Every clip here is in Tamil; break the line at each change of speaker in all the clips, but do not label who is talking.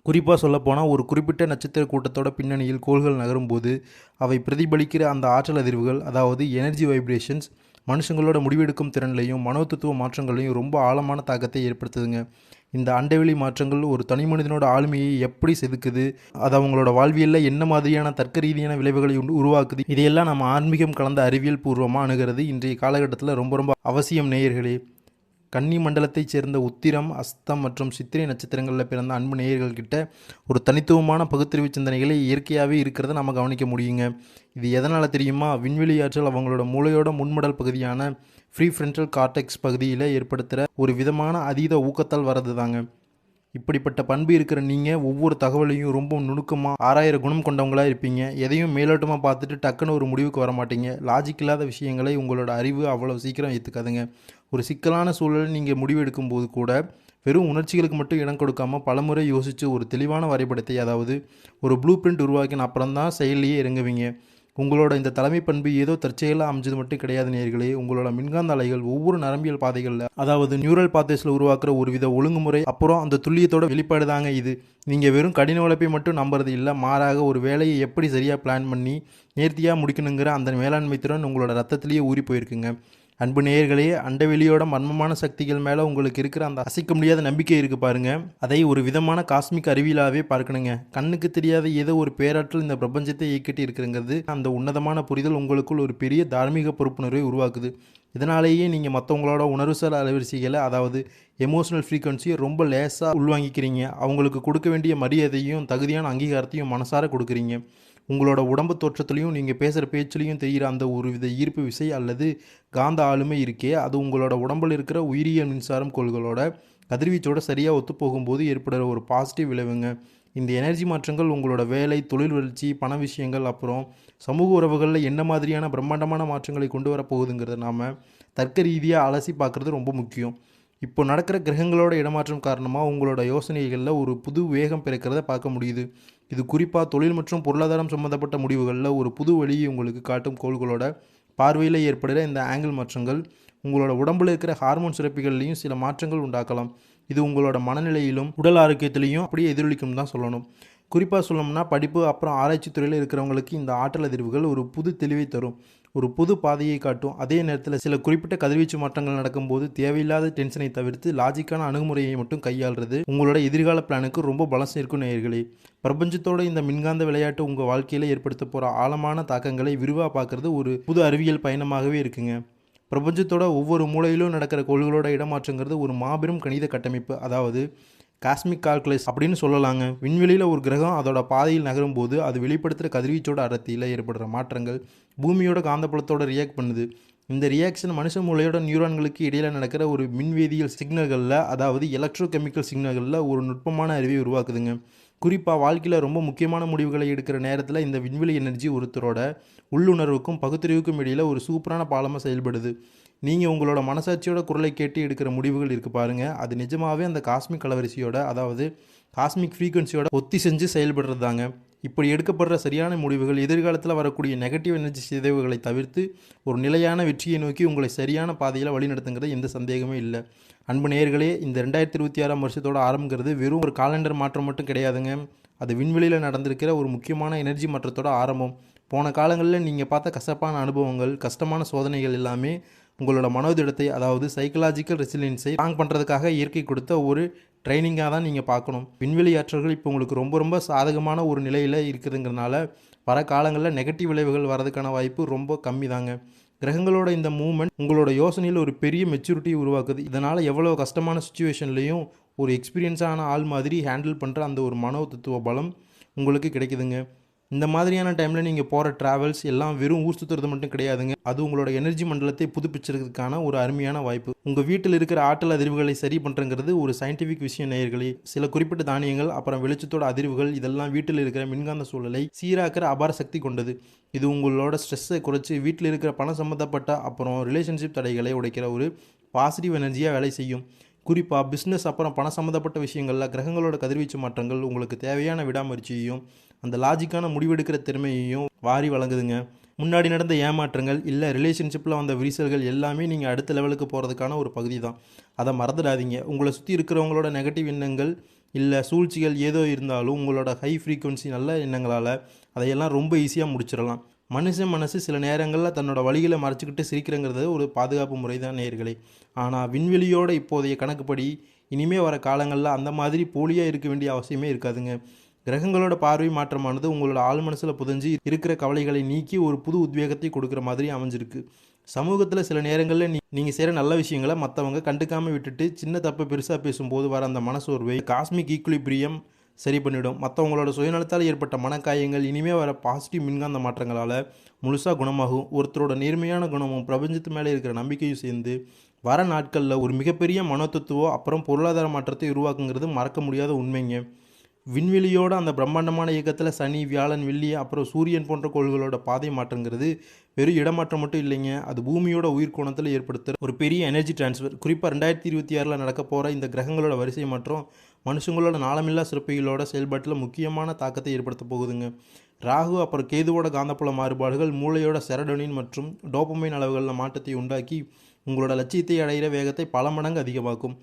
குறிப்பாக சொல்லப்போனால் ஒரு குறிப்பிட்ட நட்சத்திர கூட்டத்தோட பின்னணியில் கோள்கள் நகரும்போது அவை பிரதிபலிக்கிற அந்த ஆற்றல் அதிர்வுகள், அதாவது எனர்ஜி வைப்ரேஷன்ஸ், மனுஷங்களோட முடிவெடுக்கும் திறன்லையும் மனோதத்துவ மாற்றங்களையும் ரொம்ப ஆழமான தாக்கத்தை ஏற்படுத்துதுங்க. இந்த அண்டவெளி மாற்றங்கள் ஒரு தனி மனிதனோட ஆளுமையை எப்படி செதுக்குது, அது அவங்களோட வாழ்வியலில் என்ன மாதிரியான தர்க்க ரீதியான விளைவுகளை உருவாக்குது, இதையெல்லாம் நம்ம ஆன்மீகம் கலந்த அறிவியல் பூர்வமாக அணுகிறது இன்றைய காலகட்டத்தில் ரொம்ப ரொம்ப அவசியம் நேயர்களே. கன்னி மண்டலத்தைச் சேர்ந்த உத்திரம், அஸ்தம் மற்றும் சித்திரை நட்சத்திரங்களில் பிறந்த அன்பு நேயர்கள்கிட்ட ஒரு தனித்துவமான பகுத்தறிவு சிந்தனைகளை இயற்கையாகவே இருக்கிறத நம்ம கவனிக்க முடியுங்க. இது எதனால் தெரியுமா? விண்வெளி ஆற்றல் அவங்களோட மூளையோட முன்மடல் பகுதியான ஃப்ரீ ஃப்ரண்டல் கார்டெக்ஸ் பகுதியில் ஏற்படுத்துகிற ஒரு விதமான அதீத ஊக்கத்தால் வரது தாங்க. இப்படிப்பட்ட பண்பு இருக்கிற நீங்கள் ஒவ்வொரு தகவலையும் ரொம்ப நுணுக்கமாக ஆராயிற குணம் கொண்டவங்களாக இருப்பீங்க. எதையும் மேலோட்டமாக பார்த்துட்டு டக்குன்னு ஒரு முடிவுக்கு வர மாட்டீங்க. லாஜிக் இல்லாத விஷயங்களை உங்களோட அறிவு அவ்வளோ சீக்கிரம் ஏற்றுக்காதுங்க. ஒரு சிக்கலான சூழலில் நீங்கள் முடிவு எடுக்கும்போது கூட வெறும் உணர்ச்சிகளுக்கு மட்டும் இடம் கொடுக்காமல் பலமுறை யோசித்து ஒரு தெளிவான வரைபடத்தை, அதாவது ஒரு ப்ளூ பிரிண்ட் உருவாக்கின அப்புறம் தான் செயலிலேயே இறங்குவீங்க. உங்களோட இந்த தலைமை பண்பு ஏதோ தற்செயலாக அமைஞ்சது மட்டும் கிடையாது நேயர்களே. உங்களோட மின்காந்த அலைகள் ஒவ்வொரு நரம்பியல் பாதைகளில், அதாவது நியூரல் பாத்தேஸில் உருவாக்குற ஒரு வித ஒழுங்குமுறை, அப்புறம் அந்த துல்லியத்தோட வெளிப்பாடு தாங்க இது. நீங்கள் வெறும் கடின உழைப்பை மட்டும் நம்புறது இல்லை, மாறாக ஒரு வேலையை எப்படி சரியாக பிளான் பண்ணி நேர்த்தியாக முடிக்கணுங்கிற அந்த மேலாண்மை திறன் உங்களோட ரத்தத்திலேயே ஊறி போயிருக்குங்க. அன்பு நேயர்களே, அண்டவெளியோட மர்மமான சக்திகள் மேலே உங்களுக்கு இருக்கிற அந்த அசைக்க முடியாத நம்பிக்கை இருக்குது பாருங்கள். அதை ஒரு விதமான காஸ்மிக் அறிவியலாகவே பார்க்கணுங்க. கண்ணுக்கு தெரியாத ஏதோ ஒரு பேராற்றல் இந்த பிரபஞ்சத்தை இயக்கிட்டு இருக்குங்கிறது, அந்த உன்னதமான புரிதல் உங்களுக்குள் ஒரு பெரிய தார்மீக பொறுப்புணர்வை உருவாக்குது. இதனாலேயே நீங்கள் மற்றவங்களோட உணர்வுசார் அலைவரிசைகளை, அதாவது எமோஷனல் ஃப்ரீக்வன்சியை ரொம்ப லேசாக உள்வாங்கிக்கிறீங்க. அவங்களுக்கு கொடுக்க வேண்டிய மரியாதையும் தகுதியான அங்கீகாரத்தையும் மனசார கொடுக்குறீங்க. உங்களோட உடம்பு தோற்றத்துலையும் நீங்கள் பேசுகிற பேச்சுலையும் தெரிகிற அந்த ஒரு வித ஈர்ப்பு விசை அல்லது காந்த ஆளுமை இருக்கே, அது உங்களோட உடம்பில் இருக்கிற உயிரியல் மின்சாரம் கோள்களோட கதிர்வீச்சோட சரியாக ஒத்து போகும்போது ஏற்படுற ஒரு பாசிட்டிவ் விளைவுங்க. இந்த எனர்ஜி மாற்றங்கள் உங்களோட வேலை, தொழில் வளர்ச்சி, பண விஷயங்கள், அப்புறம் சமூக உறவுகளில் என்ன மாதிரியான பிரம்மாண்டமான மாற்றங்களை கொண்டு வரப்போகுதுங்கிறத நாம் தர்க்க ரீதியாக அலசி பார்க்குறது ரொம்ப முக்கியம். இப்போ நடக்கிற கிரகங்களோட இடமாற்றம் காரணமாக உங்களோட யோசனைகளில் ஒரு புது வேகம் பிறக்கிறத பார்க்க முடியுது. இது குறிப்பாக தொழில் மற்றும் பொருளாதாரம் சம்மந்தப்பட்ட முடிவுகளில் ஒரு புது வழியை உங்களுக்கு காட்டும். கோள்களோட பார்வையில் ஏற்படுகிற இந்த ஆங்கிள் மாற்றங்கள் உங்களோட உடம்புல இருக்கிற ஹார்மோன் சுரப்பிகள்லையும் சில மாற்றங்கள் உண்டாக்கலாம். இது உங்களோட மனநிலையிலும் உடல் ஆரோக்கியத்திலையும் அப்படியே எதிரொலிக்கும் தான் சொல்லணும். குறிப்பாக சொல்லணும்னா படிப்பு அப்புறம் ஆராய்ச்சி துறையில் இருக்கிறவங்களுக்கு இந்த ஆற்றல் அதிர்வுகள் ஒரு புது தெளிவை தரும், ஒரு புது பாதையை காட்டும். அதே நேரத்தில் சில குறிப்பிட்ட கதிர்வீச்சு மாற்றங்கள் நடக்கும்போது தேவையில்லாத டென்ஷனை தவிர்த்து லாஜிக்கான அணுகுமுறையை மட்டும் கையாளுறது உங்களோட எதிர்கால பிளானுக்கு ரொம்ப பலம் சேர்க்கும் நேயர்களே. பிரபஞ்சத்தோட இந்த மின்காந்த விளையாட்டு உங்கள் வாழ்க்கையில் ஏற்படுத்த போகிற ஆழமான தாக்கங்களை விரிவாக பார்க்குறது ஒரு புது அறிவியல் பயணமாகவே இருக்குங்க. பிரபஞ்சத்தோட ஒவ்வொரு மூலையிலும் நடக்கிற கோள்களோட இடமாற்றங்கிறது ஒரு மாபெரும் கணித கட்டமைப்பு, அதாவது காஸ்மிக் கால்குலஸ் அப்படின்னு சொல்லலாங்க. விண்வெளியில் ஒரு கிரகம் அதோட பாதையில் நகரும் போது அது வெளிப்படுத்துகிற கதிர்வீச்சோட அடர்த்தியில் ஏற்படுற மாற்றங்கள் பூமியோட காந்தப்புலத்தோட ரியாக்ட் பண்ணுது. இந்த ரியாக்ஷன் மனுஷ மூளையோட நியூரான்களுக்கு இடையில் நடக்கிற ஒரு மின்வேதியியல் சிக்னல்களில், அதாவது எலக்ட்ரோ கெமிக்கல் சிக்னல்களில் ஒரு நுட்பமான அறிவை உருவாக்குதுங்க. குறிப்பாக வாழ்க்கையில் ரொம்ப முக்கியமான முடிவுகளை எடுக்கிற நேரத்தில் இந்த விண்வெளி எனர்ஜி ஒருத்தரோட உள்ளுணர்வுக்கும் பகுத்தறிவுக்கும் இடையில் ஒரு சூப்பரான பாலமாக செயல்படுது. நீங்கள் உங்களோட மனசாட்சியோட குரலை கேட்டு எடுக்கிற முடிவுகள் இருக்குது பாருங்கள், அது நிஜமாகவே அந்த காஸ்மிக் அலைவரிசையோட, அதாவது காஸ்மிக் ஃப்ரீக்வன்சியோட ஒத்தி செஞ்சு செயல்படுறது தாங்க. இப்படி எடுக்கப்படுற சரியான முடிவுகள் எதிர்காலத்தில் வரக்கூடிய நெகட்டிவ் எனர்ஜி சிதைவுகளை தவிர்த்து ஒரு நிலையான வெற்றியை நோக்கி உங்களை சரியான பாதையில் வழிநடத்துங்கிறது எந்த சந்தேகமே இல்லை. அன்பு நேயர்களே, இந்த 2026 வருஷத்தோட ஆரம்பங்கிறது வெறும் ஒரு காலண்டர் மாற்றம் மட்டும் கிடையாதுங்க. அது விண்வெளியில் நடந்திருக்கிற ஒரு முக்கியமான எனர்ஜி மாற்றத்தோட ஆரம்பம். போன காலங்களில் நீங்கள் பார்த்த கசப்பான அனுபவங்கள், கஷ்டமான சோதனைகள் எல்லாமே உங்களோட மனோதிடத்தை, அதாவது சைக்கலாஜிக்கல் ரெசிலியன்ஸை ஸ்ட்ராங் பண்ணுறதுக்காக இயற்கை கொடுத்த ஒரு ட்ரைனிங்காக தான் நீங்கள் பார்க்கணும். விண்வெளி ஆற்றல்கள் இப்போ உங்களுக்கு ரொம்ப ரொம்ப சாதகமான ஒரு நிலையில் இருக்குதுங்கிறதுனால வர காலங்களில் நெகட்டிவ் விளைவுகள் வரதுக்கான வாய்ப்பு ரொம்ப கம்மி தாங்க. கிரகங்களோட இந்த மூவ்மெண்ட் உங்களோட யோசனையில் ஒரு பெரிய மெச்சூரிட்டியை உருவாக்குது. இதனால் எவ்வளோ கஷ்டமான சுச்சுவேஷன்லேயும் ஒரு எக்ஸ்பீரியன்ஸான ஆள் மாதிரி ஹேண்டில் பண்ணுற அந்த ஒரு மனோ தத்துவ பலம் உங்களுக்கு கிடைக்குதுங்க. இந்த மாதிரியான டைமில் நீங்கள் போகிற ட்ராவல்ஸ் எல்லாம் வெறும் ஊர் சுற்றுறது மட்டும் கிடையாதுங்க. அது உங்களோட எனர்ஜி மண்டலத்தை புதுப்பிச்சிருக்கிறதுக்கான ஒரு அருமையான வாய்ப்பு. உங்கள் வீட்டில் இருக்கிற ஆற்றல் அதிர்வுகளை சரி பண்ணுறங்கிறது ஒரு சயின்டிஃபிக் விஷயம் நேயர்களே. சில குறிப்பிட்ட தானியங்கள் அப்புறம் வெளிச்சத்தோட அதிர்வுகள் இதெல்லாம் வீட்டில் இருக்கிற மின்காந்த சூழலை சீராக்கிற அபார சக்தி கொண்டது. இது உங்களோட ஸ்ட்ரெஸ்ஸை குறைச்சி வீட்டில் இருக்கிற பணம் சம்மந்தப்பட்ட அப்புறம் ரிலேஷன்ஷிப் தடைகளை உடைக்கிற ஒரு பாசிட்டிவ் எனர்ஜியாக வேலை செய்யும். குறிப்பாக பிஸ்னஸ் அப்புறம் பணம் சம்மந்தப்பட்ட விஷயங்களில் கிரகங்களோட கதிர்வீச்சு மாற்றங்கள் உங்களுக்கு தேவையான விடாமுயற்சியையும் அந்த லாஜிக்கான முடிவெடுக்கிற திறமையையும் வாரி வழங்குதுங்க. முன்னாடி நடந்த ஏமாற்றங்கள் இல்லை ரிலேஷன்ஷிப்பில் வந்த விரிசல்கள் எல்லாமே நீங்கள் அடுத்த லெவலுக்கு போகிறதுக்கான ஒரு பகுதி தான். அதை மறந்துடாதீங்க. உங்களை சுற்றி இருக்கிறவங்களோட நெகட்டிவ் எண்ணங்கள் இல்லை சூழ்ச்சிகள் ஏதோ இருந்தாலும் உங்களோட ஹை ஃப்ரீக்குவன்சி நல்ல எண்ணங்களால் அதையெல்லாம் ரொம்ப ஈஸியாக முடிச்சிடலாம். மனுஷன் மனசு சில நேரங்களில் தன்னோட வழிகளை மறைச்சிக்கிட்டு சிரிக்கிறங்கிறது ஒரு பாதுகாப்பு முறை தான் நேயர்களே. ஆனால் விண்வெளியோட இப்போதைய கணக்குப்படி இனிமேல் வர காலங்களில் அந்த மாதிரி போலியாக இருக்க வேண்டிய அவசியமே இருக்காதுங்க. கிரகங்களோட பார்வை மாற்றமானது உங்களோட ஆழ் மனசில் புதைஞ்சி இருக்கிற கவலைகளை நீக்கி ஒரு புது உத்வேகத்தை கொடுக்குற மாதிரி அமைஞ்சிருக்கு. சமூகத்தில் சில நேரங்களில் நீங்கள் செய்கிற நல்ல விஷயங்களை மற்றவங்க கண்டுக்காமல் விட்டுட்டு சின்ன தப்பை பெருசாக பேசும்போது வர அந்த மனசோர்வை காஸ்மிக் ஈக்குலிபிரியம் சரி பண்ணிவிடும். மற்றவங்களோட சுயநலத்தால் ஏற்பட்ட மனக்காயங்கள் இனிமேல் வர பாசிட்டிவ் மின்காந்த மாற்றங்களால் முழுசாக குணமாகும். ஒருத்தரோட நேர்மையான குணமும் பிரபஞ்சத்து மேலே இருக்கிற நம்பிக்கையும் சேர்ந்து வர நாட்களில் ஒரு மிகப்பெரிய மனோதத்துவம் அப்புறம் பொருளாதார மாற்றத்தை உருவாக்குங்கிறது மறக்க முடியாத உண்மைங்க. விண்வெளியோட அந்த பிரம்மாண்டமான இயக்கத்தில் சனி, வியாழன், வெள்ளி அப்புறம் சூரியன் போன்ற கோள்களோட பாதை மாற்றங்கிறது வெறும் இடமாற்றம் மட்டும் இல்லைங்க. அது பூமியோட உயிர் கோணத்தில் ஏற்படுத்துகிற ஒரு பெரிய எனர்ஜி டிரான்ஸ்ஃபர். குறிப்பாக 2026 நடக்க போகிற இந்த கிரகங்களோட வரிசை மாற்றம் மனுஷங்களோட நாளமில்லா சிறப்புகளோட செயல்பாட்டில் முக்கியமான தாக்கத்தை ஏற்படுத்த போகுதுங்க. ராகு அப்புறம் கேதுவோட காந்தப்புல மாறுபாடுகள் மூளையோட செரடோனின் மற்றும் டோபமைன் அளவுகளில் மாற்றத்தை உண்டாக்கி உங்களோட லட்சியத்தை அடைகிற வேகத்தை பல மடங்கு அதிகமாக்கும்.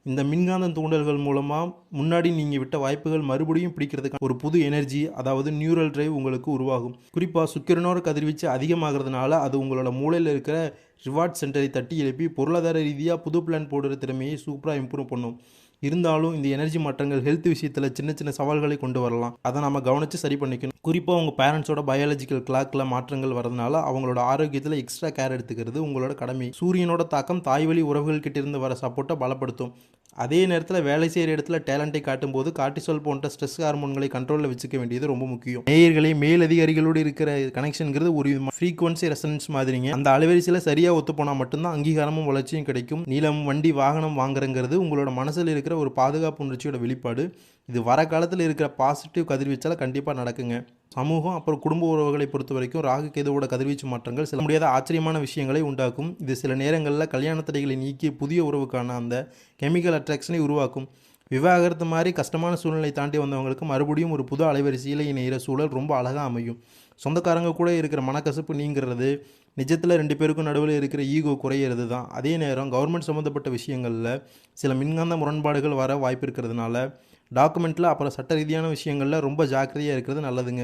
இந்த மின்காந்த தூண்டல்கள் மூலமாக முன்னாடி நீங்கள் விட்ட வாய்ப்புகள் மறுபடியும் பிடிக்கிறதுக்கு ஒரு புது எனர்ஜி, அதாவது நியூரல் டிரைவ் உங்களுக்கு உருவாகும். குறிப்பாக சுக்கிரனோட கதிர்வீச்சு அதிகமாகிறதுனால அது உங்களோட மூளையில் இருக்கிற ரிவார்ட் சென்டரை தட்டி எழுப்பி பொருளாதார ரீதியாக புது பிளான் போடுற திறமையை சூப்பராக இம்ப்ரூவ் பண்ணும். இருந்தாலும் இந்த எனர்ஜி மாற்றங்கள் ஹெல்த் விஷயத்தில் சின்ன சின்ன சவால்களை கொண்டு வரலாம். அதை நம்ம கவனித்து சரி பண்ணிக்கணும். குறிப்பாக உங்கள் பேரண்ட்ஸோட பயாலஜிக்கல் கிளாக்கில் மாற்றங்கள் வரதுனால அவங்களோட ஆரோக்கியத்தில் எக்ஸ்ட்ரா கேர் எடுத்துக்கிறது உங்களோட கடமை. சூரியனோட தாக்கம் தாய்வழி உறவுகள் கிட்ட இருந்து வர சப்போர்ட்டை பலப்படுத்தும். அதே நேரத்தில் வேலை செய்கிற இடத்துல டேலண்ட்டை காட்டும்போது கார்டிசால் போன்ற ஸ்ட்ரெஸ் ஹார்மோன்களை கண்ட்ரோலில் வச்சுக்க வேண்டியது ரொம்ப முக்கியம். நேயர்களே, மேலதிகாரிகளோடு இருக்கிற கனெக்ஷனுங்கிறது ஒரு ஃப்ரீக்வன்சி ரெசனன்ஸ் மாதிரிங்க. அந்த அலைவரிசையில் சரியாக ஒத்து போனால் மட்டும்தான் அங்கீகாரமும் வளர்ச்சியும் கிடைக்கும். நீளம், வண்டி, வாகனம் வாங்குறங்கிறது உங்களோட மனசில் இருக்கிற ஒரு பாதுகாப்பு உணர்ச்சியோட வெளிப்பாடு. இது வர காலத்தில் இருக்கிற பாசிட்டிவ் கதிர்வீச்சால் கண்டிப்பாக நடக்குங்க. சமூகம் அப்புறம் குடும்ப உறவுகளை பொறுத்த வரைக்கும் ராகு கேதுவோட கதிர்வீச்சு மாற்றங்கள் சில முடியாத ஆச்சரியமான விஷயங்களை உண்டாக்கும். இது சில நேரங்களில் கல்யாண தடைகளை நீக்கி புதிய உறவுக்கான அந்த கெமிக்கல் அட்ராக்ஷனை உருவாக்கும். விவாகரத்து மாதிரி கஷ்டமான சூழ்நிலை தாண்டி வந்தவங்களுக்கு மறுபடியும் ஒரு புது அலைவரிசையில் இணைகிற சூழல் ரொம்ப அழகாக அமையும். சொந்தக்காரங்க கூட இருக்கிற மனக்கசப்பு நீங்கிறது, நிஜத்தில் 2 பேருக்கும் நடுவில் இருக்கிற ஈகோ குறையிறது தான். அதே நேரம் கவர்மெண்ட் சம்மந்தப்பட்ட விஷயங்களில் சில மின்காந்த முரண்பாடுகள் வர வாய்ப்பு இருக்கிறதுனால டாக்குமெண்ட்டில் அப்புறம் சட்ட ரீதியான விஷயங்களில் ரொம்ப ஜாக்கிரதையாக இருக்கிறது நல்லதுங்க.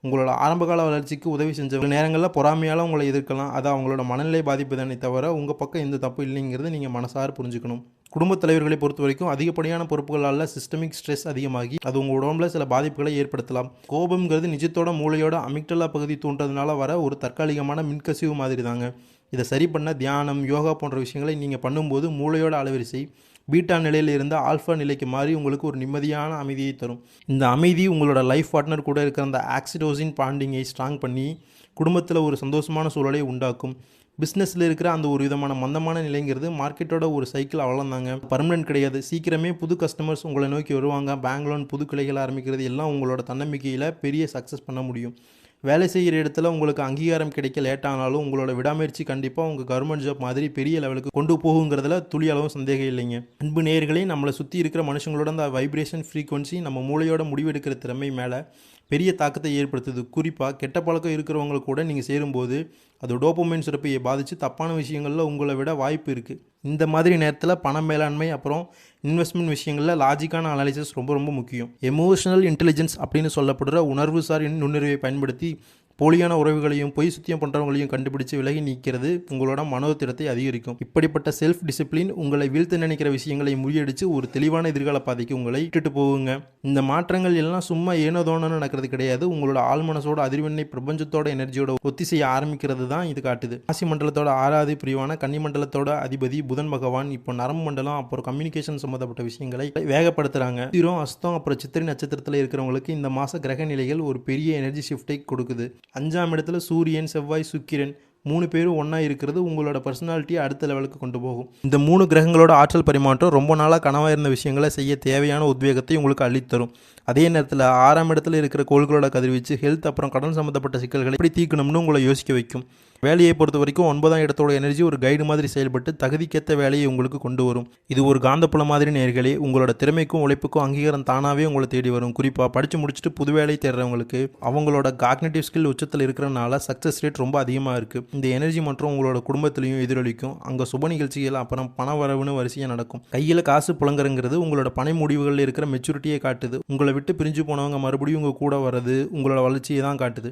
உங்களோட ஆரம்பகால வளர்ச்சிக்கு உதவி செஞ்ச நேரங்களில் பொறாமையால் உங்களை எதிர்க்கலாம். அது அவங்களோட மனநிலை பாதிப்பு தானே தவிர உங்கள் பக்கம் எந்த தப்பு இல்லைங்கிறது நீங்கள் மனசார புரிஞ்சுக்கணும். குடும்பத் தலைவர்களை பொறுத்த வரைக்கும் அதிகப்படியான பொறுப்புகளால் சிஸ்டமிக் ஸ்ட்ரெஸ் அதிகமாகி அது உங்கள் உடம்புல சில பாதிப்புகளை ஏற்படுத்தலாம். கோபம்ங்கிறது நிஜத்தோட மூளையோட அமிக்டலா பகுதி தூண்டுறதுனால வர ஒரு தற்காலிகமான மின்கசிவு மாதிரி தாங்க. இதை சரி பண்ண தியானம், யோகா போன்ற விஷயங்களை நீங்கள் பண்ணும்போது மூளையோட அலைவரிசை பீட்டா நிலையில் இருந்து ஆல்ஃபா நிலைக்கு மாறி உங்களுக்கு ஒரு நிம்மதியான அமைதியை தரும். இந்த அமைதி உங்களோட லைஃப் பார்ட்னர் கூட இருக்கிற அந்த ஆக்சிடோசின் பாண்டிங்கை ஸ்ட்ராங் பண்ணி குடும்பத்தில் ஒரு சந்தோஷமான சூழலை உண்டாக்கும். பிஸ்னஸில் இருக்கிற அந்த ஒரு விதமான மந்தமான நிலைங்கிறது மார்க்கெட்டோட ஒரு சைக்கிள் அவ்வளோதாங்க, பர்மனெண்ட் கிடையாது. சீக்கிரமே புது கஸ்டமர்ஸ் உங்களை நோக்கி வருவாங்க. பேங்க் லோன், புது கிளைகள் ஆரம்பிக்கிறது எல்லாம் உங்களோட தன்னம்பிக்கையில் பெரிய சக்ஸஸ் பண்ண முடியும். வேலை செய்கிற இடத்துல உங்களுக்கு அங்கீகாரம் கிடைக்க லேட் ஆனாலும் உங்களோட விடாமுயற்சி கண்டிப்பாக உங்கள் கவர்மெண்ட் ஜாப் மாதிரி பெரிய லெவலுக்கு கொண்டு போகுங்கிறதுல துளி அளவும் சந்தேகம் இல்லைங்க. அன்பு நேயர்களே, நம்மளை சுற்றி இருக்கிற மனுஷங்களோட அந்த வைப்ரேஷன் ஃப்ரீக்வன்சி நம்ம மூளையோட முடிவெடுக்கிற திறமை மேலே பெரிய தாக்கத்தை ஏற்படுத்துது. குறிப்பாக கெட்ட பழக்கம் இருக்கிறவங்க கூட நீங்கள் சேரும்போது அது டோபமைன் சுரப்பியை பாதித்து தப்பான விஷயங்களில் உங்களை விட வாய்ப்பு இருக்குது. இந்த மாதிரி நேரத்தில் பண மேலாண்மை அப்புறம் இன்வெஸ்ட்மெண்ட் விஷயங்களில் லாஜிக்கான அனாலிசிஸ் ரொம்ப ரொம்ப முக்கியம். எமோஷனல் இன்டெலிஜென்ஸ் அப்படின்னு சொல்லப்படுற உணர்வுசார் நுண்ணறிவை பயன்படுத்தி போலியான உறவுகளையும் பொய் சுத்தியம் பண்ணுறவங்களையும் கண்டுபிடிச்சு விலகி நீக்கிறது உங்களோட மனோதிடத்தை அதிகரிக்கும். இப்படிப்பட்ட செல்ஃப் டிசிப்ளின் உங்களை வீழ்த்து நினைக்கிற விஷயங்களை முறியடித்து ஒரு தெளிவான எதிர்கால பாதைக்கு உங்களை இட்டுட்டு போகுங்க. இந்த மாற்றங்கள் எல்லாம் சும்மா ஏனோ தோணுன்னு நடக்கிறது கிடையாது. உங்களோட ஆழ்மனசோட அதிர்வெண்ணை பிரபஞ்சத்தோட எனர்ஜியோட ஒத்தி செய்ய ஆரம்பிக்கிறது தான் இது காட்டுது. ராசி மண்டலத்தோட 6வது பிரிவான கன்னி மண்டலத்தோட அதிபதி புதன் பகவான் இப்போ நரம்பு மண்டலம் அப்புறம் கம்யூனிகேஷன் சம்மந்தப்பட்ட விஷயங்களை வேகப்படுத்துறாங்க. திரம், அஸ்தம் அப்புறம் சித்திரை நட்சத்திரத்தில் இருக்கிறவங்களுக்கு இந்த மாத கிரக நிலைகள் ஒரு பெரிய எனர்ஜி ஷிஃப்டை கொடுக்குது. 5ஆம் இடத்துல சூரியன், செவ்வாய், சுக்கிரன் 3 பேரும் ஒன்றா இருக்கிறது உங்களோட பர்சனாலிட்டியை அடுத்த லெவலுக்கு கொண்டு போகும். இந்த 3 கிரகங்களோட ஆற்றல் பரிமாற்றம் ரொம்ப நாளாக கனவாக இருந்த விஷயங்களை செய்ய தேவையான உத்வேகத்தை உங்களுக்கு அள்ளித்தரும். அதே நேரத்தில் 6ஆம் இடத்துல இருக்கிற கோள்களோட கதிர்வீச்சு ஹெல்த் அப்புறம் கடன் சம்மந்தப்பட்ட சிக்கல்களை எப்படி தீர்க்கணும்னு உங்களை யோசிக்க வைக்கும். வேலையை பொறுத்த வரைக்கும் 9ஆம் இடத்தோட எனர்ஜி ஒரு கைடு மாதிரி செயல்பட்டு தகுதிக்கேற்ற வேலையை உங்களுக்கு கொண்டு வரும். இது ஒரு காந்தப்புலம் மாதிரி நேயர்களே. உங்களோட திறமைக்கும் உழைப்புக்கும் அங்கீகாரம் தானாகவே உங்களை தேடி வரும். குறிப்பாக படித்து முடிச்சுட்டு புது வேலை தேடுறவங்களுக்கு அவங்களோட காக்னேட்டிவ் ஸ்கில் உச்சத்தில் இருக்கிறனால சக்ஸஸ் ரேட் ரொம்ப அதிகமாக இருக்குது. இந்த எனர்ஜி மற்றும் உங்களோட குடும்பத்திலையும் எதிரொலிக்கும். அங்கே சுப நிகழ்ச்சிகள் அப்புறம் பண வரவுன்னு வரிசையாக நடக்கும். கையில் காசு புழங்குறங்கிறது உங்களோட பணி முடிவுகளில் இருக்கிற மெச்சூரிட்டியை காட்டுது. உங்களை விட்டு பிரிஞ்சு போனவங்க மறுபடியும் உங்கள் கூட வர்றது உங்களோட வளர்ச்சியை தான் காட்டுது.